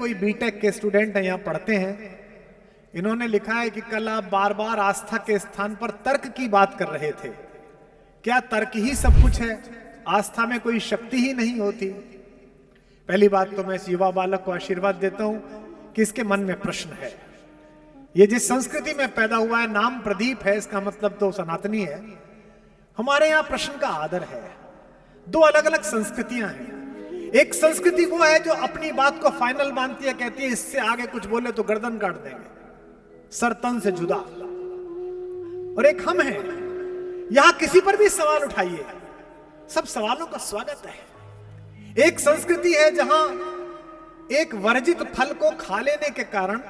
कोई बीटेक के स्टूडेंट हैं, यहाँ पढ़ते हैं। इन्होंने लिखा है कि कल आप बार बार आस्था के स्थान पर तर्क की बात कर रहे थे। क्या तर्क ही सब कुछ है? आस्था में कोई शक्ति ही नहीं होती? पहली बात तो मैं इस युवा बालक को आशीर्वाद देता हूं कि इसके मन में प्रश्न है। ये जिस संस्कृति में पैदा हुआ है, नाम प्रदीप है, इसका मतलब तो सनातनी है। हमारे यहां प्रश्न का आदर है। दो अलग अलग संस्कृतियां हैं। एक संस्कृति वो है जो अपनी बात को फाइनल मानती है, कहती है इससे आगे कुछ बोले तो गर्दन काट देंगे, सर तन से जुदा। और एक हम हैं, यहां किसी पर भी सवाल उठाइए, सब सवालों का स्वागत है। एक संस्कृति है जहां एक वर्जित फल को खा लेने के कारण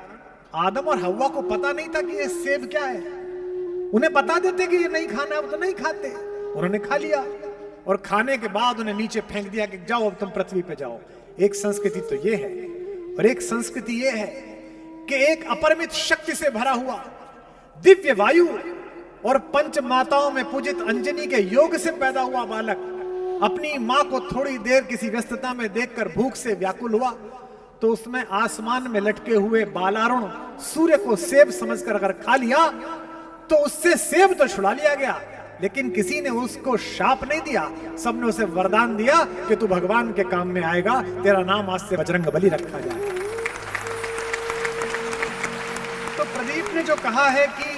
आदम और हव्वा को पता नहीं था कि ये सेब क्या है। उन्हें बता देते कि ये नहीं खाना है, वो तो नहीं खाते, उन्होंने खा लिया और खाने के बाद उन्हें नीचे फेंक दिया कि जाओ अब तुम पृथ्वी पे जाओ। एक संस्कृति तो ये है। और एक संस्कृति ये है कि एक अपरिमित शक्ति से भरा हुआ दिव्य वायु और पंच माताओं में पूजित अंजनी के योग से पैदा हुआ बालक अपनी मां को थोड़ी देर किसी व्यस्तता में देखकर भूख से व्याकुल हुआ, तो उसमें आसमान में लटके हुए बालारुण सूर्य को सेब समझकर अगर खा लिया तो उससे सेब तो छुड़ा लिया गया, लेकिन किसी ने उसको शाप नहीं दिया, सबने उसे वरदान दिया कि तू भगवान के काम में आएगा, तेरा नाम आज से बजरंग बली रखा जाए। तो प्रदीप ने जो कहा है कि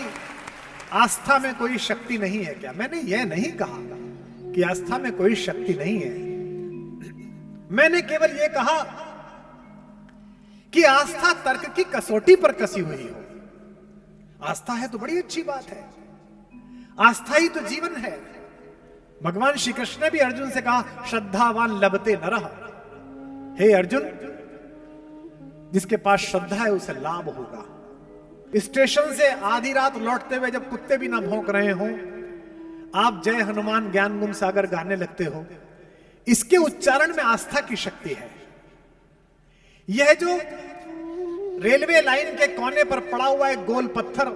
आस्था में कोई शक्ति नहीं है, क्या मैंने यह नहीं कहा कि आस्था में कोई शक्ति नहीं है। मैंने केवल यह कहा कि आस्था तर्क की कसौटी पर कसी हुई हो। आस्था है तो बड़ी अच्छी बात है, आस्था ही तो जीवन है। भगवान श्री कृष्ण ने भी अर्जुन से कहा श्रद्धावान लभते नरः। हे अर्जुन, जिसके पास श्रद्धा है उसे लाभ होगा। स्टेशन से आधी रात लौटते हुए जब कुत्ते भी ना भौंक रहे हो, आप जय हनुमान ज्ञान गुण सागर गाने लगते हो, इसके उच्चारण में आस्था की शक्ति है। यह जो रेलवे लाइन के कोने पर पड़ा हुआ एक गोल पत्थर,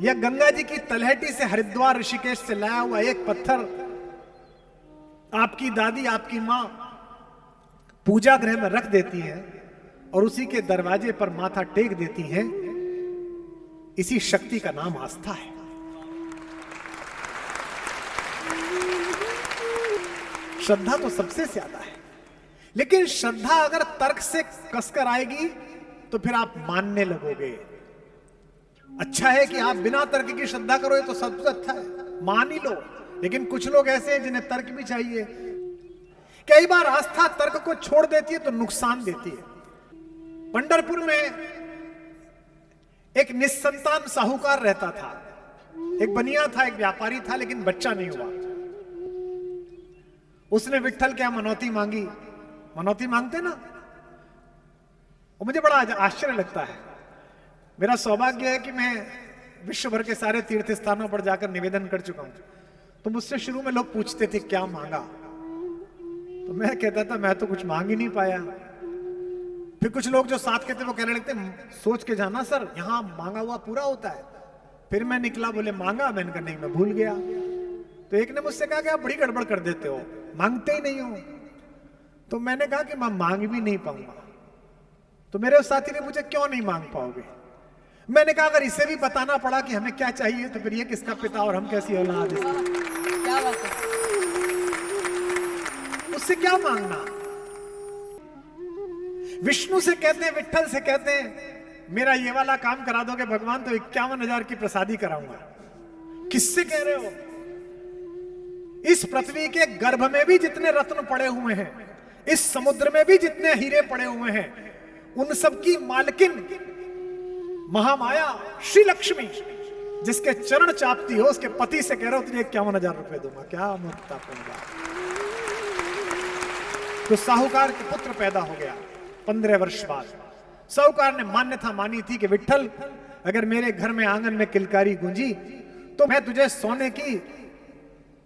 या गंगा जी की तलहटी से हरिद्वार ऋषिकेश से लाया हुआ एक पत्थर आपकी दादी, आपकी मां पूजा गृह में रख देती है और उसी के दरवाजे पर माथा टेक देती हैं, इसी शक्ति का नाम आस्था है। श्रद्धा तो सबसे ज्यादा है, लेकिन श्रद्धा अगर तर्क से कसकर आएगी तो फिर आप मानने लगोगे। अच्छा है कि आप बिना तर्क की श्रद्धा करो, तो सबसे अच्छा है, मान ही लो। लेकिन कुछ लोग ऐसे हैं जिन्हें तर्क भी चाहिए। कई बार आस्था तर्क को छोड़ देती है तो नुकसान देती है। पंढरपुर में एक निस्संतान साहूकार रहता था। एक बनिया था, एक व्यापारी था, लेकिन बच्चा नहीं हुआ। उसने विट्ठल क्या मनौती मांगी, मनौती मांगते ना, और मुझे बड़ा आश्चर्य लगता है। मेरा सौभाग्य है कि मैं विश्व भर के सारे तीर्थ स्थानों पर जाकर निवेदन कर चुका हूं। तो मुझसे शुरू में लोग पूछते थे क्या मांगा, तो मैं कहता था मैं तो कुछ मांग ही नहीं पाया। फिर कुछ लोग जो साथ के थे वो कहने लगते सोच के जाना सर, यहां मांगा हुआ पूरा होता है। फिर मैं निकला, बोले मांगा, मैंने कहा नहीं मैं भूल गया। तो एक ने मुझसे कहा कि आप बड़ी गड़बड़ कर देते हो, मांगते ही नहीं हो। तो मैंने कहा कि मैं मांग भी नहीं पाऊंगा। तो मेरे उस साथी ने पूछा क्यों नहीं मांग पाओगे? मैंने कहा अगर इसे भी बताना पड़ा कि हमें क्या चाहिए तो फिर ये किसका पिता और हम कैसी औलाद है? क्या बात है? उससे क्या मांगना? विष्णु से कहते हैं, विट्ठल से कहते हैं मेरा ये वाला काम करा दोगे भगवान तो 51,000 की प्रसादी कराऊंगा। किससे कह रहे हो? इस पृथ्वी के गर्भ में भी जितने रत्न पड़े हुए हैं, इस समुद्र में भी जितने हीरे पड़े हुए हैं, उन सब की मालकिन महामाया श्री लक्ष्मी, जिसके चरण चापती हो, उसके पति से कह रहे हो तुझे 51,000 रुपए दूंगा। क्या मूर्खतापूर्ण बात। तो साहूकार के पुत्र पैदा हो गया 15 वर्ष बाद। साहूकार ने मान्यता मानी थी कि विट्ठल अगर मेरे घर में आंगन में किलकारी गूंजी तो मैं तुझे सोने की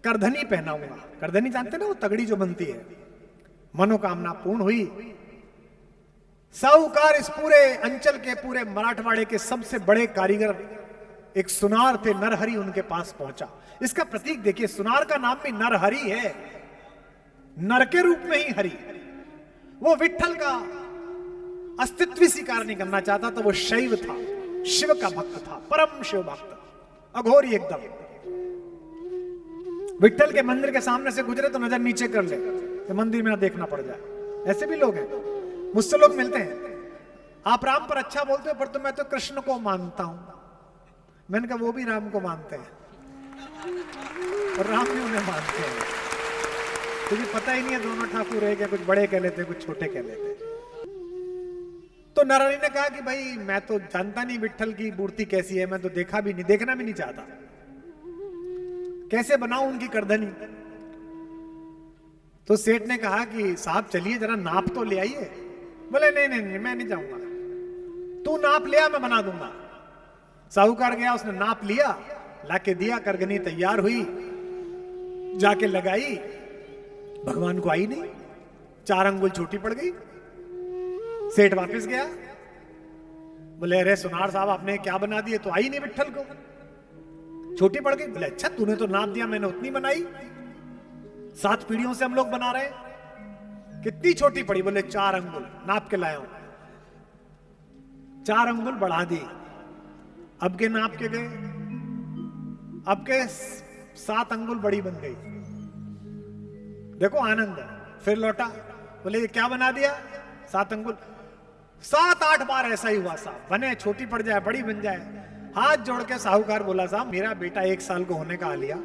करधनी पहनाऊंगा। करधनी जानते ना, वो तगड़ी जो बनती है। मनोकामना पूर्ण हुई। साहूकार इस पूरे अंचल के, पूरे मराठवाड़े के सबसे बड़े कारीगर एक सुनार थे, नरहरि, उनके पास पहुंचा। इसका प्रतीक देखिए, सुनार का नाम भी नरहरि है, नर के रूप में ही हरि। वो विट्ठल का अस्तित्व स्वीकार नहीं करना चाहता, तो वो शैव था, शिव का भक्त था, परम शिव भक्त, अघोरी एकदम। विट्ठल के मंदिर के सामने से गुजरे तो नजर नीचे कर ले कि मंदिर में ना देखना पड़ जाए। ऐसे भी लोग हैं, मुझसे लोग मिलते हैं, आप राम पर अच्छा बोलते हो पर तो मैं तो कृष्ण को मानता हूं। मैंने कहा वो भी राम को मानते हैं और राम भी उन्हें मानते हैं, तुझे पता ही नहीं है दोनों ठाकुर है क्या, कुछ बड़े कह लेते कुछ छोटे कह लेते। तो नारायणी ने कहा कि भाई मैं तो जानता नहीं विट्ठल की मूर्ति कैसी है, मैं तो देखा भी नहीं, देखना भी नहीं चाहता, कैसे बनाऊं उनकी करधनी। तो सेठ ने कहा कि साहब चलिए जरा नाप तो ले आइए। बोले नहीं नहीं नहीं मैं नहीं जाऊंगा, तू नाप लिया मैं बना दूंगा। साहूकार गया, उसने नाप लिया, लाके दिया, करगनी तैयार हुई, जाके लगाई, भगवान को आई नहीं, 4 अंगुल छोटी पड़ गई। सेठ वापस गया, बोले अरे सुनार साहब आपने क्या बना दिए, तो आई नहीं विट्ठल को, छोटी पड़ गई। बोले अच्छा तूने तो नाप दिया, मैंने उतनी बनाई, 7 पीढ़ियों से हम लोग बना रहे, कितनी छोटी पड़ी। बोले 4 अंगुल नाप के लाया हूं। 4 अंगुल बढ़ा दी, अब के नाप के गए, अब के 7 अंगुल बड़ी बन गई। देखो आनंद, फिर लौटा, बोले ये क्या बना दिया, 7 अंगुल। 7-8 बार ऐसा ही हुआ साहब, बने छोटी पड़ जाए बड़ी बन जाए। हाथ जोड़ के साहूकार बोला साहब मेरा बेटा 1 साल को होने का आ लिया,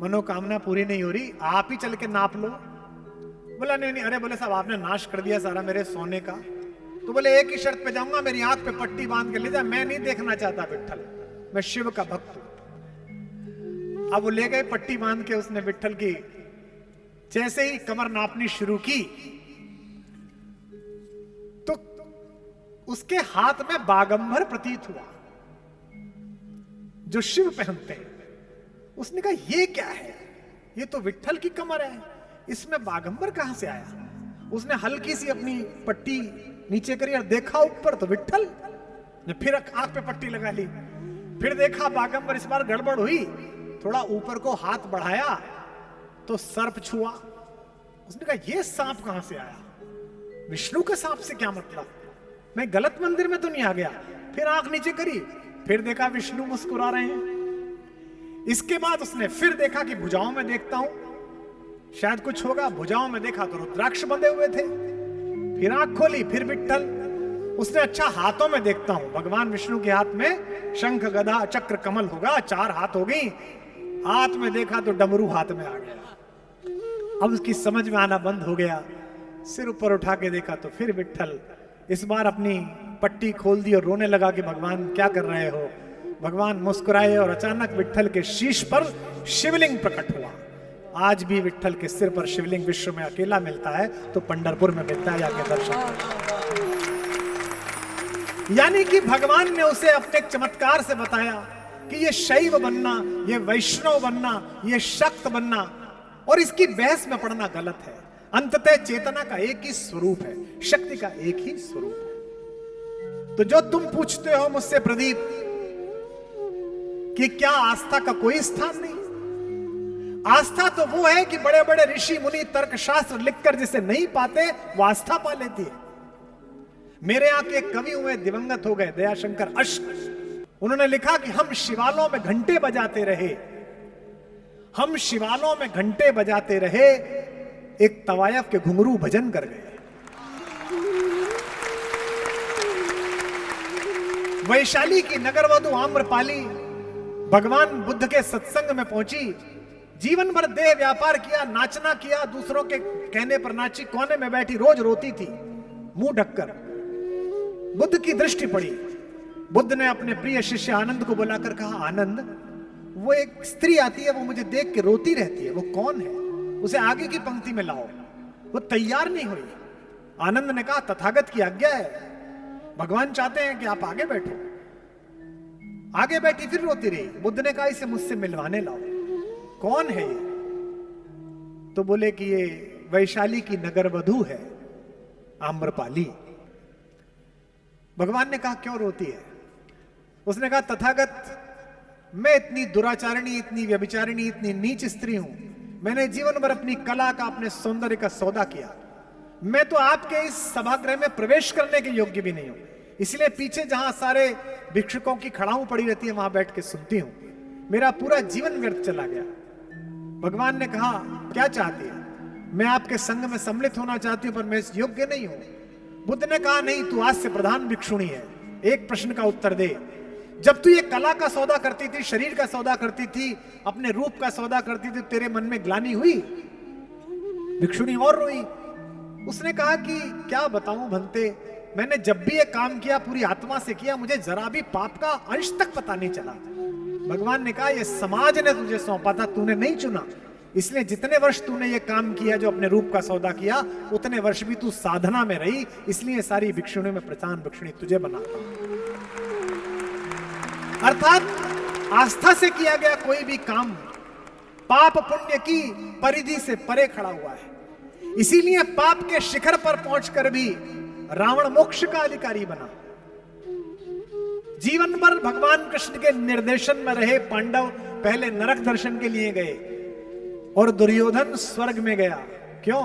मनोकामना पूरी नहीं हो रही, आप ही चल के नाप लो। बोला नहीं नहीं, अरे बोले साहब आपने नाश कर दिया सारा मेरे सोने का। तो बोले एक ही शर्त पे जाऊंगा, मेरी आंख पे पट्टी बांध के ले जा, मैं नहीं देखना चाहता विट्ठल, मैं शिव का भक्त हूं। अब वो ले गए पट्टी बांध के, उसने विट्ठल की जैसे ही कमर नापनी शुरू की तो उसके हाथ में बागंबर प्रतीत हुआ जो शिव पहनते हैं। उसने कहा ये क्या है, ये तो विट्ठल की कमर है, इसमें बागंबर कहां से आया। उसने हल्की सी अपनी पट्टी नीचे करी और देखा ऊपर तो विट्ठल, ने फिर आंख पे पट्टी लगा ली, फिर देखा बागंबर। इस बार गड़बड़ हुई, थोड़ा ऊपर को हाथ बढ़ाया तो सर्प छुआ। उसने कहा ये सांप कहां से आया, विष्णु के सांप से क्या मतलब, मैं गलत मंदिर में तो नहीं आ गया। फिर आंख नीचे करी, फिर देखा विष्णु मुस्कुरा रहे हैं। इसके बाद उसने फिर देखा कि भुजाओं में देखता हूं शायद कुछ होगा, भुजाओं में देखा तो रुद्राक्ष बंधे हुए थे। फिर आंख खोली, फिर विट्ठल। उसने अच्छा हाथों में देखता हूं, भगवान विष्णु के हाथ में शंख गदा चक्र कमल होगा, 4 हाथ हो गई। हाथ में देखा तो डमरू हाथ में आ गया। अब उसकी समझ में आना बंद हो गया, सिर ऊपर उठा के देखा तो फिर विट्ठल। इस बार अपनी पट्टी खोल दी और रोने लगा कि भगवान क्या कर रहे हो। भगवान मुस्कुराए और अचानक विट्ठल के शीश पर शिवलिंग प्रकट हुआ। आज भी विट्ठल के सिर पर शिवलिंग विश्व में अकेला मिलता है, तो पंढरपुर में मिलता है, जाके दर्शन करें। यानी कि भगवान ने उसे अपने चमत्कार से बताया कि ये शैव बनना, ये वैष्णव बनना, ये शक्त बनना और इसकी बहस में पड़ना गलत है। अंततः चेतना का एक ही स्वरूप है, शक्ति का एक ही स्वरूप है। तो जो तुम पूछते हो मुझसे प्रदीप कि क्या आस्था का कोई स्थान नहीं, आस्था तो वो है कि बड़े बड़े ऋषि मुनि तर्क शास्त्र लिखकर जिसे नहीं पाते वो आस्था पा लेती है। मेरे यहां के एक कवि हुए, दिवंगत हो गए, दयाशंकर अश्क। उन्होंने लिखा कि हम शिवालयों में घंटे बजाते रहे, हम शिवालयों में घंटे बजाते रहे, एक तवायफ के घुंघरू भजन कर गए। वैशाली की नगरवधु आम्रपाली भगवान बुद्ध के सत्संग में पहुंची, जीवन भर देह व्यापार किया, नाचना किया, दूसरों के कहने पर नाची, कोने में बैठी रोज रोती थी मुंह ढककर। बुद्ध की दृष्टि पड़ी, बुद्ध ने अपने प्रिय शिष्य आनंद को बुलाकर कहा, आनंद वो एक स्त्री आती है, वो मुझे देख के रोती रहती है, वो कौन है, उसे आगे की पंक्ति में लाओ। वो तैयार नहीं हुई। आनंद ने कहा तथागत की आज्ञा है, भगवान चाहते हैं कि आप आगे बैठो। आगे बैठी, फिर रोती रही। बुद्ध ने कहा इसे मुझसे मिलवाने लाओ, कौन है ये। तो बोले कि ये वैशाली की नगरवधु है आम्रपाली। भगवान ने कहा क्यों रोती है। उसने कहा तथागत मैं इतनी दुराचारिणी, इतनी व्यभिचारिणी, इतनी नीच स्त्री हूं, मैंने जीवन भर अपनी कला का, अपने सौंदर्य का सौदा किया, मैं तो आपके इस सभागृह में प्रवेश करने के योग्य भी नहीं हूं, इसलिए पीछे जहां सारे भिक्षुकों की खड़ाऊ पड़ी रहती है वहां बैठ के सुनती हूं। मेरा पूरा जीवन व्यर्थ चला गया। भगवान ने कहा, क्या चाहती है? मैं आपके संग में सम्मिलित होना चाहती हूं, पर मैं इस योग्य नहीं हूं। बुद्ध ने कहा, नहीं, तू आज से प्रधान भिक्षुणी है। एक प्रश्न का उत्तर दे, जब तू ये कला का सौदा करती थी, शरीर का सौदा करती थी, अपने रूप का सौदा करती थी, तेरे मन में ग्लानि हुई? भिक्षुणी और रोई। उसने कहा कि क्या बताऊं भंते, मैंने जब भी ये काम किया पूरी आत्मा से किया, मुझे जरा भी पाप का अंश तक पता नहीं चला। भगवान ने कहा, ये समाज ने तुझे सौंपा था, तूने नहीं चुना, इसलिए जितने वर्ष तूने ये काम किया, जो अपने रूप का सौदा किया, उतने वर्ष भी तू साधना में रही, इसलिए सारी भिक्षुणियों में प्रधान भिक्षुणी तुझे बनाता हूं। अर्थात आस्था से किया गया कोई भी काम पाप पुण्य की परिधि से परे खड़ा हुआ है। इसीलिए पाप के शिखर पर पहुंचकर भी रावण मोक्ष का अधिकारी बना। जीवन भर भगवान कृष्ण के निर्देशन में रहे पांडव पहले नरक दर्शन के लिए गए और दुर्योधन स्वर्ग में गया। क्यों?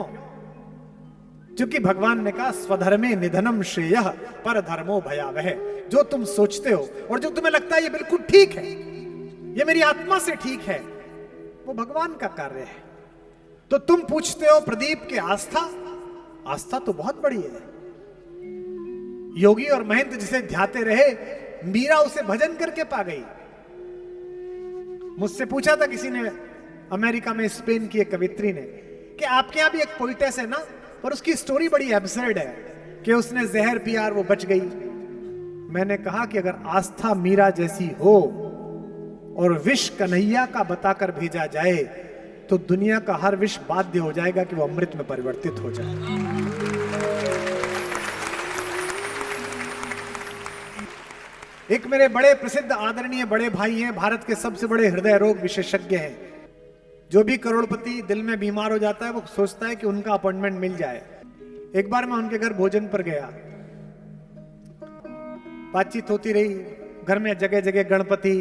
क्योंकि भगवान ने कहा, स्वधर्मे निधनम श्रेयः पर धर्मो भयावह। जो तुम सोचते हो और जो तुम्हें लगता है ये बिल्कुल ठीक है, ये मेरी आत्मा से ठीक है, वो भगवान का कार्य है। तो तुम पूछते हो प्रदीप के आस्था तो बहुत बड़ी है। योगी और महंत जिसे ध्याते रहे, मीरा उसे भजन करके पा गई। मुझसे पूछा था किसी ने, अमेरिका में स्पेन की एक कवित्री ने, कि आपके यहां भी एक पोइटेस है ना, पर उसकी स्टोरी बड़ी एब्सर्ड है कि उसने जहर पिया और वो बच गई। मैंने कहा कि अगर आस्था मीरा जैसी हो और विष कन्हैया का बताकर भेजा जाए, तो दुनिया का हर विष बाध्य हो जाएगा कि वो अमृत में परिवर्तित हो जाए। एक मेरे बड़े प्रसिद्ध आदरणीय बड़े भाई हैं, भारत के सबसे बड़े हृदय रोग विशेषज्ञ हैं। जो भी करोड़पति दिल में बीमार हो जाता है, वो सोचता है कि उनका अपॉइंटमेंट मिल जाए। एक बार मैं उनके घर भोजन पर गया, बातचीत होती रही। घर में जगह जगह गणपति,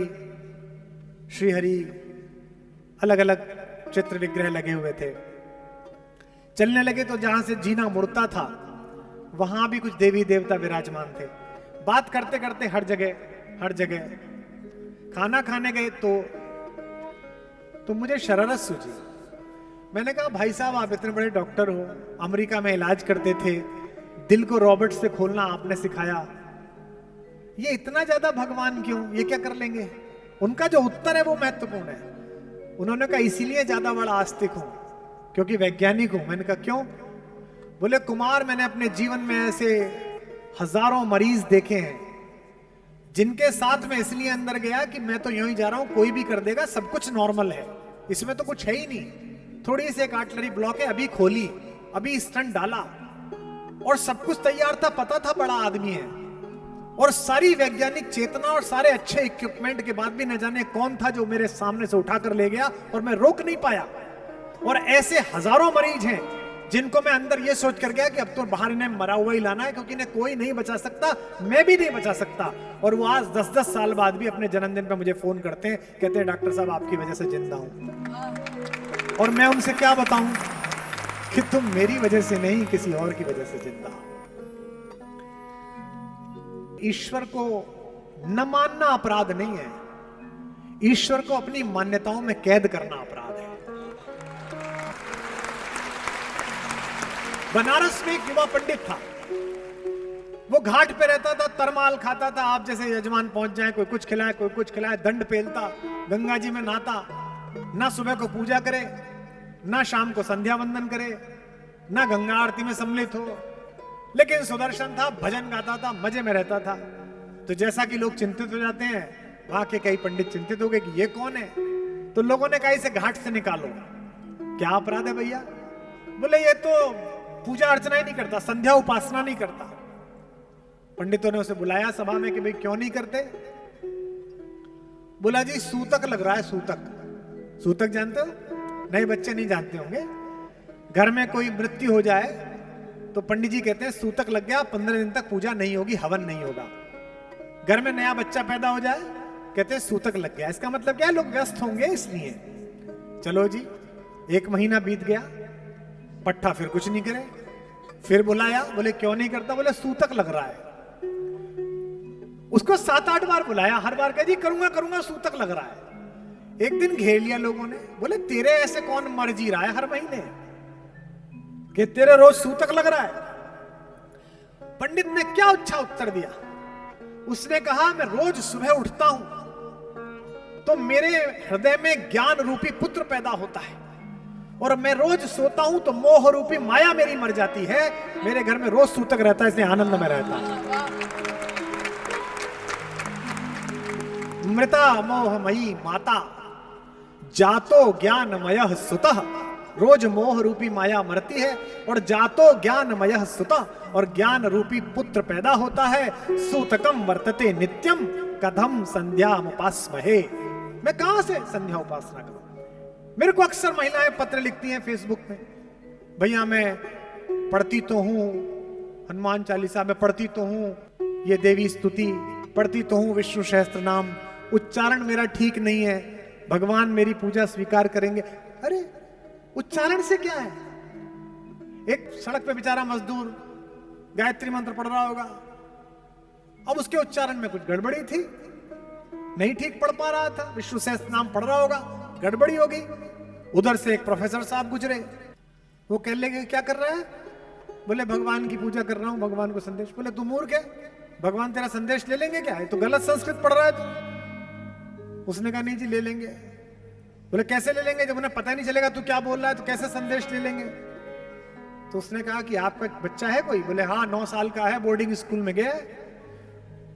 श्रीहरि, अलग अलग चित्र विग्रह लगे हुए थे। चलने लगे तो जहां से जीना मुड़ता था, वहां भी कुछ देवी देवता विराजमान थे। बात करते करते हर जगह खाना खाने गए तो मुझे शरारत सूझी। मैंने कहा, भाई साहब, आप इतने बड़े डॉक्टर हो, अमेरिका में इलाज करते थे, दिल को रॉबर्ट से खोलना आपने सिखाया, ये इतना ज्यादा भगवान क्यों, ये क्या कर लेंगे? उनका जो उत्तर है वो महत्वपूर्ण है। उन्होंने कहा, इसीलिए ज्यादा बड़ा आस्तिक हूं क्योंकि वैज्ञानिक हूं। मैंने कहा, क्यों? बोले, कुमार, मैंने अपने जीवन में ऐसे हजारों मरीज देखे हैं जिनके साथ में इसलिए अंदर गया कि मैं तो यूं ही जा रहा हूं, कोई भी कर देगा, सब कुछ नॉर्मल है, इसमें तो कुछ है ही नहीं। थोड़ी सी एक आर्टलरी ब्लॉक है, अभी खोली, अभी स्टंट डाला और सब कुछ तैयार था, पता था बड़ा आदमी है। और सारी वैज्ञानिक चेतना और सारे अच्छे इक्विपमेंट के बाद भी न जाने कौन था जो मेरे सामने से उठाकर ले गया और मैं रोक नहीं पाया। और ऐसे हजारों मरीज हैं जिनको मैं अंदर ये सोच कर गया कि अब तो बाहर इन्हें मरा हुआ ही लाना है, क्योंकि इन्हें कोई नहीं बचा सकता, मैं भी नहीं बचा सकता। और वो आज 10-10 साल बाद भी अपने जन्मदिन पे मुझे फोन करते हैं, कहते हैं, डॉक्टर साहब, आपकी वजह से जिंदा हूं। और मैं उनसे क्या बताऊं कि तुम मेरी वजह से नहीं, किसी और की वजह से जिंदा हो। ईश्वर को न मानना अपराध नहीं है, ईश्वर को अपनी मान्यताओं में कैद करना अपराध है। बनारस में एक युवा पंडित था, वो घाट पे रहता था, तरमाल खाता था। आप जैसे यजमान पहुंच जाए, कोई कुछ खिलाए, कोई कुछ खिलाए, दंड पेलता, गंगा जी में नहाता, ना सुबह को पूजा करे, ना शाम को संध्या वंदन करे, ना गंगा आरती में सम्मिलित हो, लेकिन सुदर्शन था, भजन गाता था, मजे में रहता था। तो जैसा कि लोग चिंतित हो जाते हैं, वहां के कई पंडित चिंतित हो गए कि ये कौन है। तो लोगों ने कहा, इसे घाट से निकालो। क्या अपराध है भैया? बोले, ये तो पूजा अर्चना ही नहीं करता, संध्या उपासना नहीं करता। पंडितों ने उसे बुलाया सभा में कि भाई क्यों नहीं करते? बोला, जी सूतक लग रहा है। सूतक, सूतक जानते हो? नहीं, बच्चे नहीं जानते होंगे। घर में कोई मृत्यु हो जाए तो पंडित जी कहते हैं सूतक लग गया, 15 दिन तक पूजा नहीं होगी, हवन नहीं होगा। घर में नया बच्चा पैदा हो जाए, कहते हैं सूतक लग गया। इसका मतलब क्या है? लोग व्यस्त होंगे इसलिए। चलो जी, 1 महीना बीत गया, पट्टा फिर कुछ नहीं करे, फिर बुलाया, बोले क्यों नहीं करता? बोले सूतक लग रहा है। उसको 7-8 बार बुलाया, हर बार कह जी करूंगा करूंगा, सूतक लग रहा है। एक दिन घेर लिया लोगों ने, बोले तेरे ऐसे कौन मर जी रहा है हर महीने कि तेरे रोज सूतक लग रहा है? पंडित ने क्या अच्छा उत्तर दिया? उसने कहा मैं रोज सुबह उठता हूं तो मेरे हृदय में ज्ञान रूपी पुत्र पैदा होता है, और मैं रोज सोता हूं तो मोह रूपी माया मेरी मर जाती है। मेरे घर में रोज सूतक रहता है, इसलिए आनंद में रहता है। मृता मोहमयी माता जातो ज्ञानमय सुतः, रोज मोह रूपी माया मरती है और जातो ज्ञानमय सुतः, और ज्ञान रूपी पुत्र पैदा होता है। सूतकम वर्तते नित्यम कथम संध्या उपासमहे, मैं कहां से संध्या उपासना करूं? मेरे को अक्सर महिलाएं पत्र लिखती हैं फेसबुक में, भैया मैं पढ़ती तो हूं हनुमान चालीसा, में पढ़ती तो हूं ये देवी स्तुति, पढ़ती तो हूं विष्णु सहस्त्र नाम, उच्चारण मेरा ठीक नहीं है, भगवान मेरी पूजा स्वीकार करेंगे। अरे उच्चारण से क्या है? एक सड़क पे बेचारा मजदूर गायत्री मंत्र पढ़ रहा होगा, अब उसके उच्चारण में कुछ गड़बड़ी थी, नहीं ठीक पढ़ पा रहा था, विष्णु सहस्त्र नाम पढ़ रहा होगा, गड़बड़ी होगी। उधर से एक प्रोफेसर साहब गुजरे, वो कह लेंगे क्या कर रहा है? बोले भगवान की पूजा कर रहा हूं, भगवान को संदेश। बोले तू मूर्ख है, भगवान तेरा संदेश ले लेंगे क्या? ये तो गलत संस्कृत पढ़ रहा है तू। उसने कहा नहीं जी ले लेंगे। बोले कैसे ले लेंगे? जब उन्हें पता ही नहीं चलेगा तू क्या बोल रहा है तो कैसे संदेश ले लेंगे? तो उसने कहा कि आपका बच्चा है कोई? बोले हाँ 9 साल का है, बोर्डिंग स्कूल में गया है।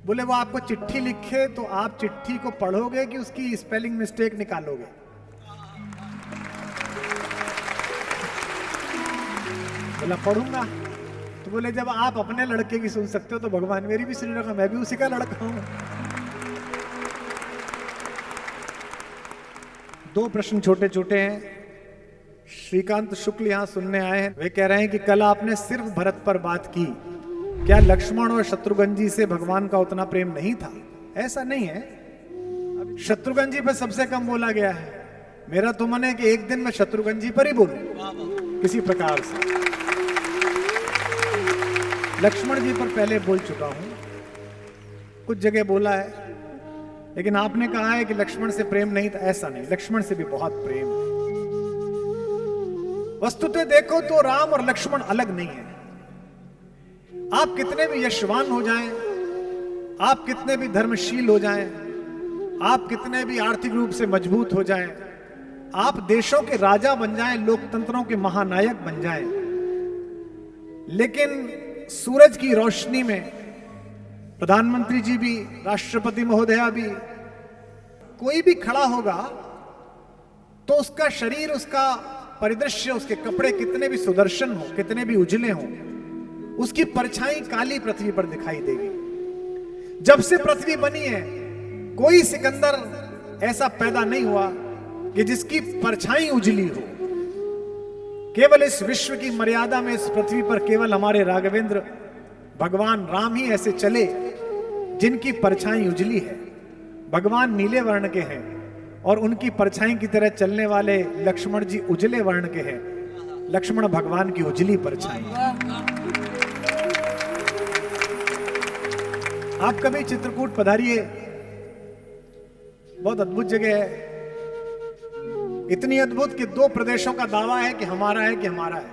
बोले वो आपको चिट्ठी लिखे तो आप चिट्ठी को पढ़ोगे कि उसकी स्पेलिंग मिस्टेक निकालोगे? बोला पढ़ूंगा। तो बोले जब आप अपने लड़के की सुन सकते हो तो भगवान मेरी भी सुन रखा, मैं भी उसी का लड़का हूं। 2 प्रश्न छोटे छोटे हैं। श्रीकांत शुक्ल यहां सुनने आए हैं, वे कह रहे हैं कि कल आपने सिर्फ भरत पर बात की, क्या लक्ष्मण और शत्रुघ्न जी से भगवान का उतना प्रेम नहीं था? ऐसा नहीं है, शत्रुघ्न जी पर सबसे कम बोला गया है। मेरा तो मन है कि एक दिन मैं शत्रुघ्न जी पर ही बोलूं किसी प्रकार से। लक्ष्मण जी पर पहले बोल चुका हूं, कुछ जगह बोला है, लेकिन आपने कहा है कि लक्ष्मण से प्रेम नहीं था। ऐसा नहीं, लक्ष्मण से भी बहुत प्रेम है। वस्तुतः देखो तो राम और लक्ष्मण अलग नहीं है। आप कितने भी यशवान हो जाएं, आप कितने भी धर्मशील हो जाएं, आप कितने भी आर्थिक रूप से मजबूत हो जाएं, आप देशों के राजा बन जाएं, लोकतंत्रों के महानायक बन जाएं, लेकिन सूरज की रोशनी में प्रधानमंत्री जी भी, राष्ट्रपति महोदया भी, कोई भी खड़ा होगा तो उसका शरीर, उसका परिदृश्य, उसके कपड़े कितने भी सुदर्शन हो, कितने भी उजले हों, उसकी परछाई काली पृथ्वी पर दिखाई देगी। जब से पृथ्वी बनी है कोई सिकंदर ऐसा पैदा नहीं हुआ कि जिसकी परछाई उजली हो। केवल इस विश्व की मर्यादा में, इस पृथ्वी पर केवल हमारे राघवेंद्र भगवान राम ही ऐसे चले जिनकी परछाई उजली है। भगवान नीले वर्ण के हैं और उनकी परछाई की तरह चलने वाले लक्ष्मण जी उजले वर्ण के हैं। लक्ष्मण भगवान की उजली परछाई। आप कभी चित्रकूट पधारिए, बहुत अद्भुत जगह है। इतनी अद्भुत कि 2 प्रदेशों का दावा है कि हमारा है, कि हमारा है।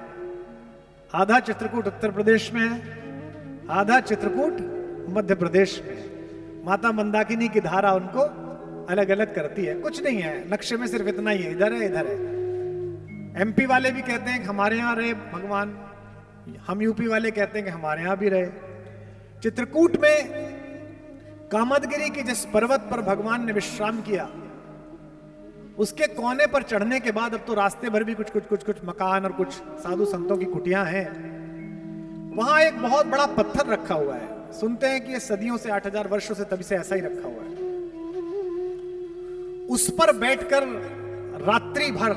आधा चित्रकूट उत्तर प्रदेश में है, आधा चित्रकूट मध्य प्रदेश में है। माता मंदाकिनी की धारा उनको अलग अलग करती है। कुछ नहीं है, नक्शे में सिर्फ इतना ही है, इधर है इधर है। एमपी वाले भी कहते हैं कि हमारे यहां रहे भगवान, हम यूपी वाले कहते हैं कि हमारे यहां भी रहे। चित्रकूट में कामदगिरी के जिस पर्वत पर भगवान ने विश्राम किया, उसके कोने पर चढ़ने के बाद अब तो रास्ते भर भी कुछ मकान और कुछ साधु संतों की कुटियां हैं। वहां एक बहुत बड़ा पत्थर रखा हुआ है। सुनते हैं कि ये सदियों से, 8000 वर्षों से तभी से ऐसा ही रखा हुआ है। उस पर बैठकर रात्रि भर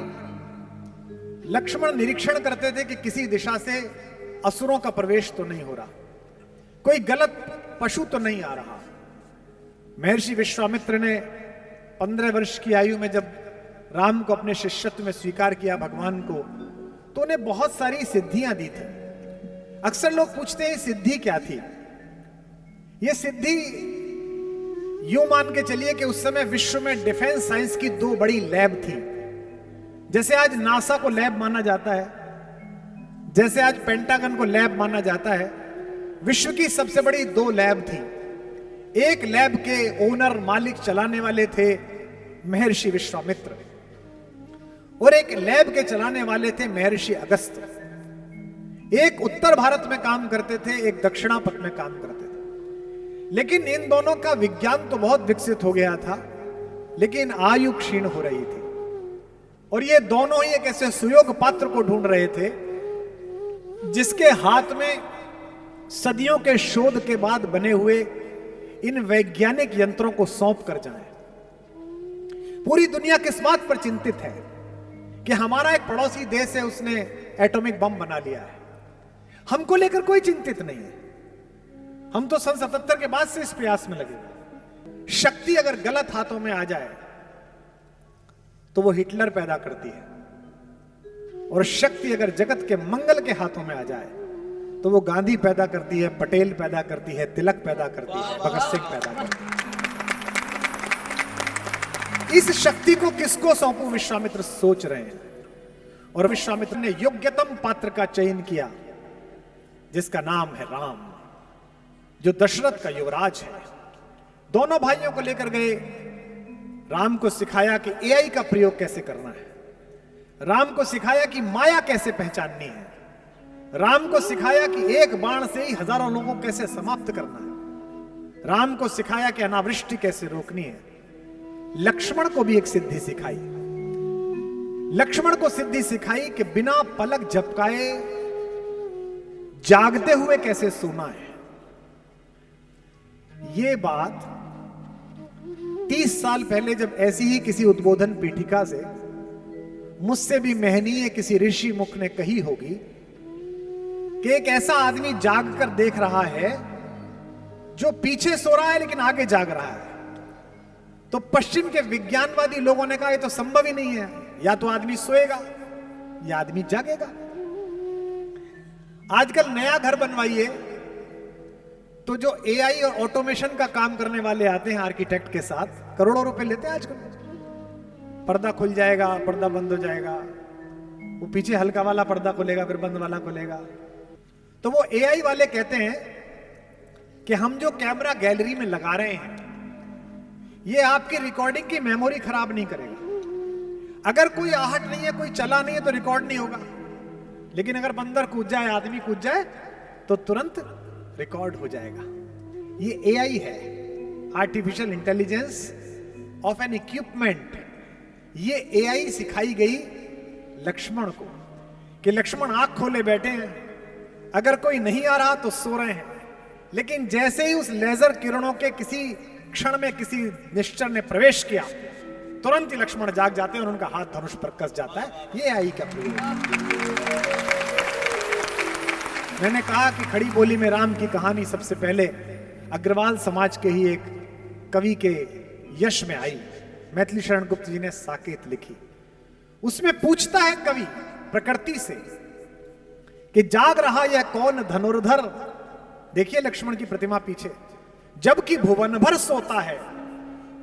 लक्ष्मण निरीक्षण करते थे कि किसी दिशा से असुरों का प्रवेश तो नहीं हो रहा, कोई गलत पशु तो नहीं आ रहा। महर्षि विश्वामित्र ने 15 वर्ष की आयु में जब राम को अपने शिष्यत्व में स्वीकार किया भगवान को, तो उन्हें बहुत सारी सिद्धियां दी थी। अक्सर लोग पूछते हैं सिद्धि क्या थी। यह सिद्धि यूं मान के चलिए कि उस समय विश्व में डिफेंस साइंस की दो बड़ी लैब थी। जैसे आज नासा को लैब माना जाता है, जैसे आज पेंटागन को लैब माना जाता है, विश्व की सबसे बड़ी दो लैब थी। एक लैब के ओनर मालिक चलाने वाले थे महर्षि विश्वामित्र, और एक लैब के चलाने वाले थे महर्षि अगस्त्य। एक उत्तर भारत में काम करते थे, एक दक्षिणापथ में काम करते थे। लेकिन इन दोनों का विज्ञान तो बहुत विकसित हो गया था, लेकिन आयु क्षीण हो रही थी। और ये दोनों ही एक ऐसे सुयोग पात्र को ढूंढ रहे थे जिसके हाथ में सदियों के शोध के बाद बने हुए इन वैज्ञानिक यंत्रों को सौंप कर जाए। पूरी दुनिया किस बात पर चिंतित है कि हमारा एक पड़ोसी देश है, उसने एटॉमिक बम बना लिया है। हमको लेकर कोई चिंतित नहीं है। हम तो सन 77 के बाद से इस प्रयास में लगे। शक्ति अगर गलत हाथों में आ जाए तो वो हिटलर पैदा करती है, और शक्ति अगर जगत के मंगल के हाथों में आ जाए तो वो गांधी पैदा करती है, पटेल पैदा करती है, तिलक पैदा करती है, भगत सिंह पैदा करती है। इस शक्ति को किसको सौंपू, विश्वामित्र सोच रहे हैं। और विश्वामित्र ने योग्यतम पात्र का चयन किया जिसका नाम है राम, जो दशरथ का युवराज है। दोनों भाइयों को लेकर गए, राम को सिखाया कि एआई का प्रयोग कैसे करना है, राम को सिखाया कि माया कैसे पहचाननी है, राम को सिखाया कि एक बाण से ही हजारों लोगों को कैसे समाप्त करना है, राम को सिखाया कि अनावृष्टि कैसे रोकनी है। लक्ष्मण को भी एक सिद्धि सिखाई। लक्ष्मण को सिद्धि सिखाई कि बिना पलक झपकाए जागते हुए कैसे सोना है। ये बात 30 साल पहले जब ऐसी ही किसी उद्बोधन पीठिका से मुझसे भी महनीय किसी ऋषि मुख ने कही होगी कि एक ऐसा आदमी जाग कर देख रहा है जो पीछे सो रहा है लेकिन आगे जाग रहा है, तो पश्चिम के विज्ञानवादी लोगों ने कहा यह तो संभव ही नहीं है, या तो आदमी सोएगा या आदमी जागेगा। आजकल नया घर बनवाइए तो जो एआई और ऑटोमेशन का काम करने वाले आते हैं आर्किटेक्ट के साथ, करोड़ों रुपए लेते हैं आजकल। पर्दा खुल जाएगा, पर्दा बंद हो जाएगा, वो पीछे हल्का वाला पर्दा खुलेगा फिर बंद वाला खुलेगा। तो वो एआई वाले कहते हैं कि हम जो कैमरा गैलरी में लगा रहे हैं ये आपकी रिकॉर्डिंग की मेमोरी खराब नहीं करेगा। अगर कोई आहट नहीं है, कोई चला नहीं है तो रिकॉर्ड नहीं होगा, लेकिन अगर बंदर कूद जाए, आदमी कूद जाए तो तुरंत रिकॉर्ड हो जाएगा। ये एआई है, artificial intelligence of N equipment. ये एआई सिखाई गई लक्ष्मण को कि लक्ष्मण आंख खोले बैठे हैं, अगर कोई नहीं आ रहा तो सो रहे हैं, लेकिन जैसे ही उस लेजर किरणों के किसी क्षण में किसी निश्चर ने प्रवेश किया तुरंत ही लक्ष्मण जाग जाते हैं और उनका हाथ धनुष पर कस जाता है। ये एआई का प्रयोग। मैंने कहा कि खड़ी बोली में राम की कहानी सबसे पहले अग्रवाल समाज के ही एक कवि के यश में आई। मैथिली शरण गुप्त जी ने साकेत लिखी। उसमें पूछता है कवि प्रकृति से कि जाग रहा यह कौन धनुर्धर। देखिए लक्ष्मण की प्रतिमा पीछे, जबकि भुवन भर सोता है,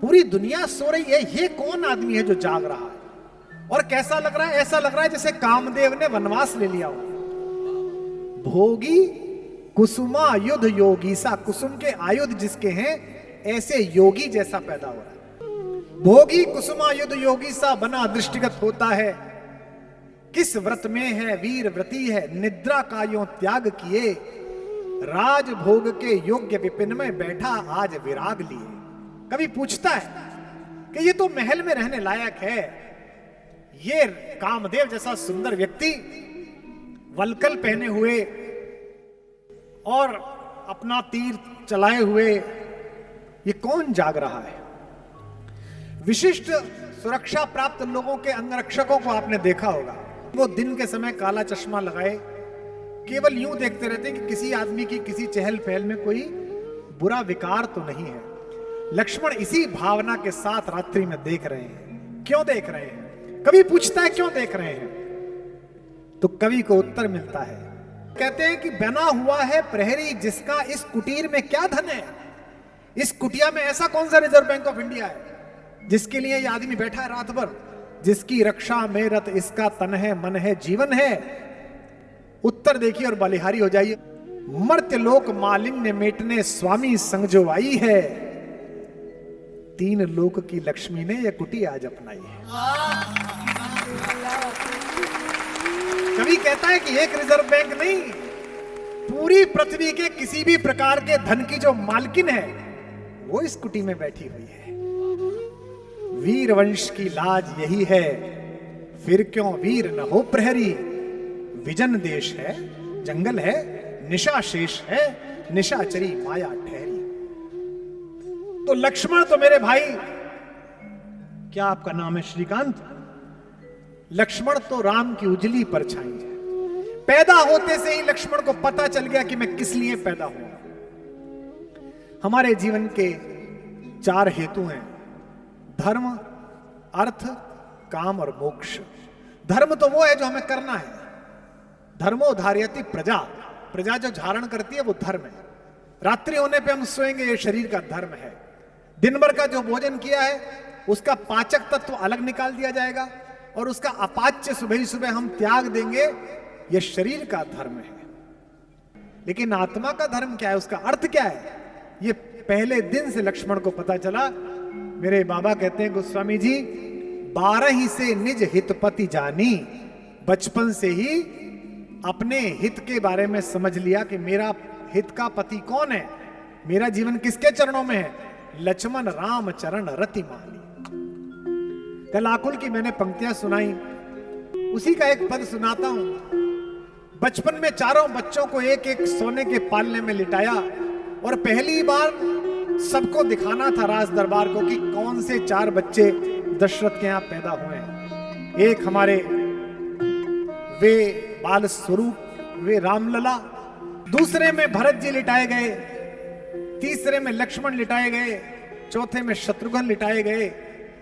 पूरी दुनिया सो रही है, ये कौन आदमी है जो जाग रहा है। और कैसा लग रहा है? ऐसा लग रहा है जैसे कामदेव ने वनवास ले लिया हो। भोगी कुसुमा युद्ध योगी सा, कुसुम के आयुध जिसके हैं ऐसे योगी जैसा पैदा हो रहा है। भोगी कुसुमा युद्ध योगी सा बना दृष्टिगत होता है, किस व्रत में है वीर व्रती है, निद्रा का यों त्याग किए, राज भोग के योग्य विपिन में बैठा आज विराग लिए। कभी पूछता है कि ये तो महल में रहने लायक है, ये कामदेव जैसा सुंदर व्यक्ति वलकल पहने हुए और अपना तीर चलाए हुए ये कौन जाग रहा है। विशिष्ट सुरक्षा प्राप्त लोगों के अंगरक्षकों को आपने देखा होगा, वो दिन के समय काला चश्मा लगाए केवल यूं देखते रहते हैं कि किसी आदमी की किसी चहल पहल में कोई बुरा विकार तो नहीं है। लक्ष्मण इसी भावना के साथ रात्रि में देख रहे हैं। क्यों देख रहे हैं? कवि पूछता है क्यों देख रहे हैं, तो कवि को उत्तर मिलता है कहते हैं कि बना हुआ है प्रहरी जिसका इस कुटीर में क्या धन है। इस कुटिया में ऐसा कौन सा रिजर्व बैंक ऑफ इंडिया है जिसके लिए ये आदमी बैठा है रात भर, जिसकी रक्षा में रत इसका तन है, मन है, जीवन है। उत्तर देखिए और बलिहारी हो जाइए। मर्त्य लोक मालिन्य मेटने स्वामी संग जो आई है, तीन लोक की लक्ष्मी ने यह कुटी आज अपनाई है। कवि कहता है कि एक रिजर्व बैंक नहीं, पूरी पृथ्वी के किसी भी प्रकार के धन की जो मालकिन है वो इस कुटी में बैठी हुई है। वीर वंश की लाज यही है, फिर क्यों वीर न हो प्रहरी। विजन देश है, जंगल है, निशा शेष है, निशाचरी माया ठहरी। तो लक्ष्मण तो मेरे भाई, क्या आपका नाम है? श्रीकांत। लक्ष्मण तो राम की उजली परछाई है। पैदा होते से ही लक्ष्मण को पता चल गया कि मैं किस लिए पैदा हुआ। हमारे जीवन के चार हेतु हैं, धर्म, अर्थ, काम और मोक्ष। धर्म तो वो है जो हमें करना है। धर्मो धार्यति प्रजा, प्रजा जो धारण करती है वो धर्म है। रात्रि होने पे हम सोएंगे, ये शरीर का धर्म है। दिन भर का जो भोजन किया है उसका पाचक तत्व अलग निकाल दिया जाएगा और उसका अपाच्य सुबह ही सुबह हम त्याग देंगे, यह शरीर का धर्म है। लेकिन आत्मा का धर्म क्या है, उसका अर्थ क्या है, ये पहले दिन से लक्ष्मण को पता चला। मेरे बाबा कहते हैं गोस्वामी जी, 12 ही से निज हितपति जानी। बचपन से ही अपने हित के बारे में समझ लिया कि मेरा हित का पति कौन है, मेरा जीवन किसके चरणों में है। लक्ष्मण राम चरण रति मानी। कल आकुल की मैंने पंक्तियां सुनाई, उसी का एक पद सुनाता हूं। बचपन में चारों बच्चों को एक एक सोने के पालने में लिटाया और पहली बार सबको दिखाना था राज दरबार को कि कौन से चार बच्चे दशरथ के यहां पैदा हुए हैं। एक हमारे वे बाल स्वरूप, वे रामलला, दूसरे में भरत जी लिटाए गए, तीसरे में लक्ष्मण लिटाए गए, चौथे में शत्रुघ्न लिटाए गए।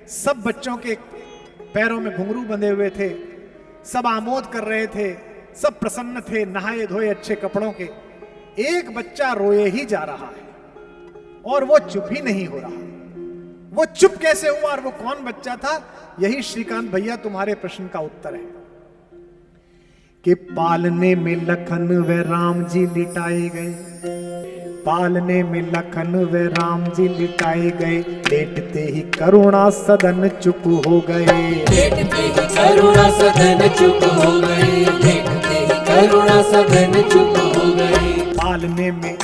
सब बच्चों के पैरों में घुंघरू बंधे हुए थे, सब आमोद कर रहे थे, सब प्रसन्न थे, नहाए धोए अच्छे कपड़ों के। एक बच्चा रोए ही जा रहा है और वो चुप ही नहीं हो रहा। वो चुप कैसे हुआ और वो कौन बच्चा था, यही श्रीकांत भैया तुम्हारे प्रश्न का उत्तर है। कि पालने में लखन व राम जी लिटाए गए, पालने में लखन व राम जी लिटाए गए। लेटते ही करुणा सदन चुप हो गए, लेटते ही करुणा सदन चुप हो गए, लेटते ही करुणा सदन चुप हो गए। पालने में,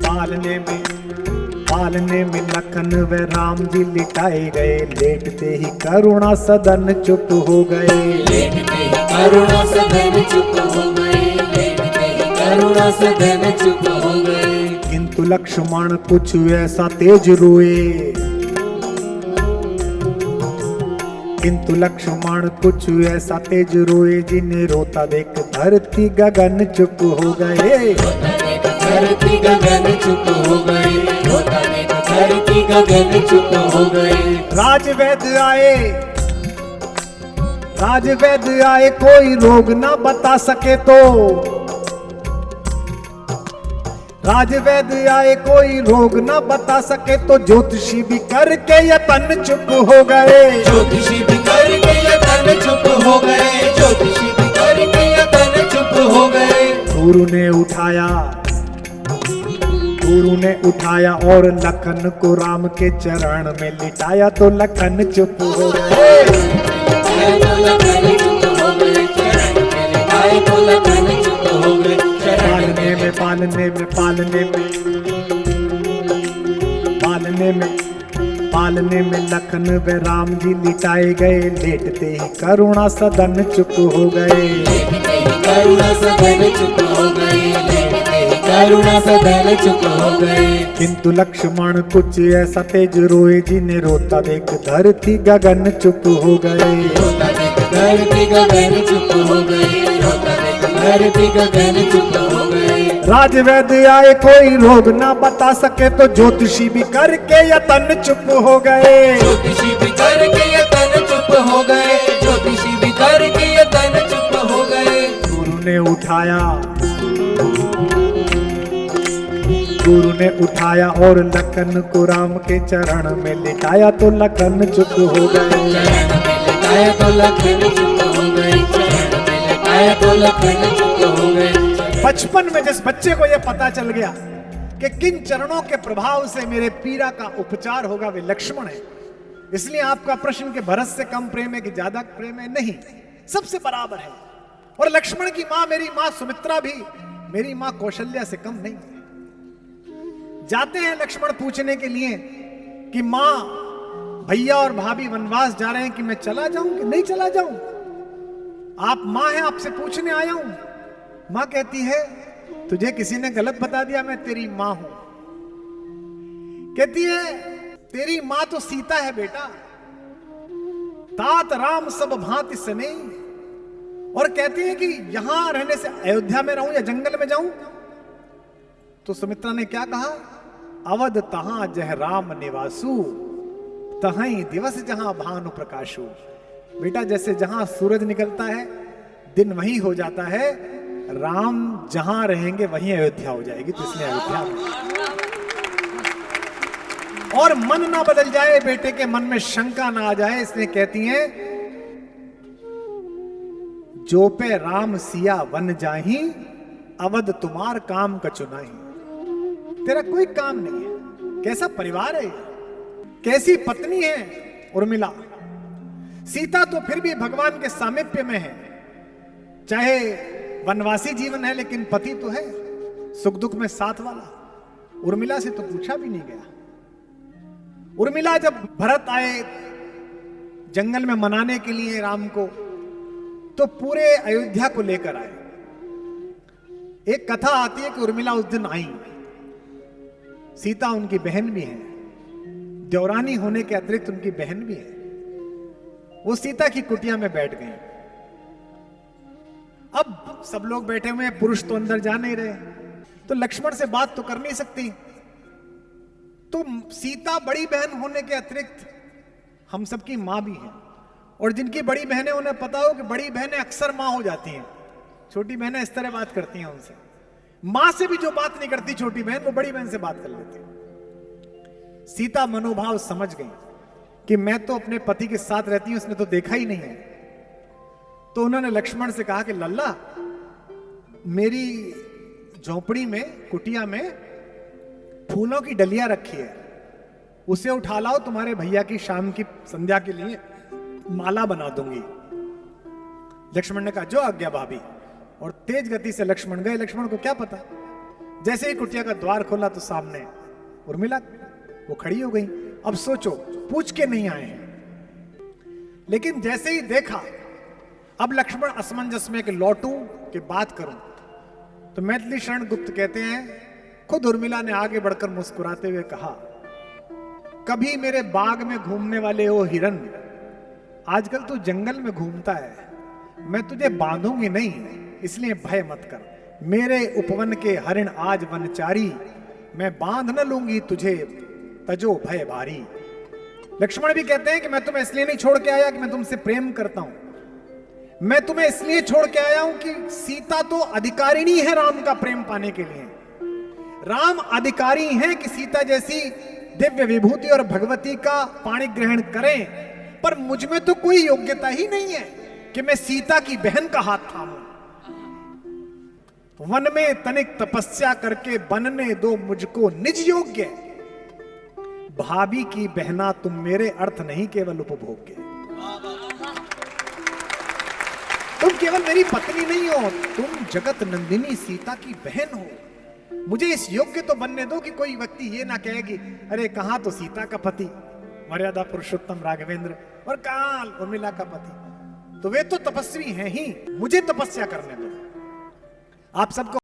पालने में, पालने में लखन व राम जी लिटाए गए। लेटते ही करुणा सदन चुप हो गए, लेटते ही करुणा सदन चुप हो गए, लेटते ही करुणा सदन चुप हो गए। किंतु लक्ष्मण कुछ ऐसा तेज रोए, किंतु लक्ष्मण कुछ ऐसा तेज रोए। जिन्हें रोता देख धरती गगन चुप हो गए, रोता देख धरती गगन चुप हो गए, रोता देख धरती गगन चुप हो गए। राजवैद्य आए, राजवैद्य आए, कोई रोग ना बता सके तो। राजवैद्य आए, कोई रोग ना बता सके तो। ज्योतिषी भी करके यतन चुप हो गए, ज्योतिषी भी करके यतन चुप हो गए, ज्योतिषी भी करके यतन चुप हो गए। गुरु ने उठाया, गुरु ने उठाया और लखन को राम के चरण में लिटाया तो लखन चुप हो गए। पालने में, पालने में, पालने में, पालने में, पालने में लखन व राम जी लिटाए गए। लेटते ही करुणा सदन चुप हो गए, लेटते ही करुणा सदन चुप हो गए, लेटते ही करुणा सदन चुप हो गए। किंतु लक्ष्मण कुछ ऐसा तेज रोए। जिन्हें रोता देख धरती गगन चुप हो गए, रोता देख धरती गगन चुप हो गए, रोता देख धरती गगन चुप हो गए। राजवैद्य आए, कोई रोग ना बता सके तो। ज्योतिषी भी करके यतन चुप हो गए, ज्योतिषी भी करके यतन चुप हो गए, ज्योतिषी भी करके यतन चुप हो गए। गुरु ने उठाया, गुरु ने उठाया और लखन को राम के चरण में लिटाया तो लखन चुप हो गए। चरण में लिटाया तो लखन चुप हो गए, चरण में लिटाया तो लखन चुप हो गए। बचपन में जिस बच्चे को यह पता चल गया कि किन चरणों के प्रभाव से मेरे पीड़ा का उपचार होगा, वे लक्ष्मण है। इसलिए आपका प्रश्न के भरत से कम प्रेम है कि ज्यादा प्रेम है, नहीं, सबसे बराबर है। और लक्ष्मण की मां, मेरी मां सुमित्रा भी मेरी मां कौशल्या से कम नहीं। जाते हैं लक्ष्मण पूछने के लिए कि मां, भैया और भाभी वनवास जा रहे हैं, कि मैं चला जाऊं कि नहीं चला जाऊं? आप मां हैं, आपसे पूछने आया हूं। मां कहती है तुझे किसी ने गलत बता दिया, मैं तेरी मां हूं। कहती है तेरी मां तो सीता है बेटा, तात राम सब भांति सने। और कहती है कि यहां रहने से अयोध्या में रहूं या जंगल में जाऊं? तो सुमित्रा ने क्या कहा? अवध तहां जह राम निवासु, तहां दिवस जहां भानु प्रकाशु। बेटा जैसे जहां सूरज निकलता है दिन वहीं हो जाता है, राम जहां रहेंगे वहीं अयोध्या हो जाएगी, तो इसलिए अयोध्या में। और मन ना बदल जाए, बेटे के मन में शंका ना आ जाए, इसलिए कहती हैं जो पे राम सिया वन जाही, अवध तुम्हार काम कचुनाही। तेरा कोई काम नहीं है। कैसा परिवार है, कैसी पत्नी है उर्मिला। सीता तो फिर भी भगवान के सामीप्य में है, चाहे वनवासी जीवन है लेकिन पति तो है, सुख दुख में साथ वाला। उर्मिला से तो पूछा भी नहीं गया। उर्मिला जब भरत आए जंगल में मनाने के लिए राम को, तो पूरे अयोध्या को लेकर आए। एक कथा आती है कि उर्मिला उस दिन आई। सीता उनकी बहन भी है, देवरानी होने के अतिरिक्त उनकी बहन भी है। वो सीता की कुटिया में बैठ गई। अब सब लोग बैठे हुए हैं, पुरुष तो अंदर जा नहीं रहे, तो लक्ष्मण से बात तो कर नहीं सकती। तो सीता बड़ी बहन होने के अतिरिक्त हम सबकी मां भी है, और जिनकी बड़ी बहनें उन्हें पता हो कि बड़ी बहनें अक्सर मां हो जाती हैं, छोटी बहनें इस तरह बात करती हैं उनसे। मां से भी जो बात नहीं करती छोटी बहन, वो बड़ी बहन से बात कर लेती है। सीता मनोभाव समझ गई कि मैं तो अपने पति के साथ रहती हूं, उसने तो देखा ही नहीं है। तो उन्होंने लक्ष्मण से कहा कि लल्ला, मेरी झोपड़ी में, कुटिया में फूलों की डलियां रखी है, उसे उठा लाओ, तुम्हारे भैया की शाम की संध्या के लिए माला बना दूंगी। लक्ष्मण ने कहा जो आज्ञा भाभी। और तेज गति से लक्ष्मण गए। लक्ष्मण को क्या पता, जैसे ही कुटिया का द्वार खोला तो सामने उर्मिला, वो खड़ी हो गई। अब सोचो, पूछ के नहीं आए हैं, लेकिन जैसे ही देखा, अब लक्ष्मण असमंजस में कि लौटूं कि बात करूं। तो मैथिली शरण गुप्त कहते हैं, खुद उर्मिला ने आगे बढ़कर मुस्कुराते हुए कहा, कभी मेरे बाग में घूमने वाले ओ हिरन, आजकल तू जंगल में घूमता है, मैं तुझे बांधूंगी नहीं, इसलिए भय मत कर। मेरे उपवन के हरिण आज वनचारी, मैं बांध न लूंगी तुझे, तजो भय भारी। लक्ष्मण भी कहते हैं कि मैं तुम्हें इसलिए नहीं छोड़ के आया कि मैं तुमसे प्रेम करता हूं, मैं तुम्हें इसलिए छोड़ के आया हूं कि सीता तो अधिकारिणी है राम का प्रेम पाने के लिए। राम अधिकारी हैं कि सीता जैसी दिव्य विभूति और भगवती का पाणी ग्रहण करें, पर मुझ में तो कोई योग्यता ही नहीं है कि मैं सीता की बहन का हाथ थामूं। वन में तनिक तपस्या करके बनने दो मुझको निज योग्य, भाभी की बहना तुम मेरे, अर्थ नहीं केवल उपभोग्य। तुम केवल मेरी पत्नी नहीं हो, तुम जगत नंदिनी सीता की बहन हो। मुझे इस योग्य तो बनने दो कि कोई व्यक्ति ये ना कहे कि अरे कहां तो सीता का पति मर्यादा पुरुषोत्तम राघवेंद्र, और कहां उर्मिला का पति। तो वे तो तपस्वी हैं ही, मुझे तपस्या करने दो। आप सबको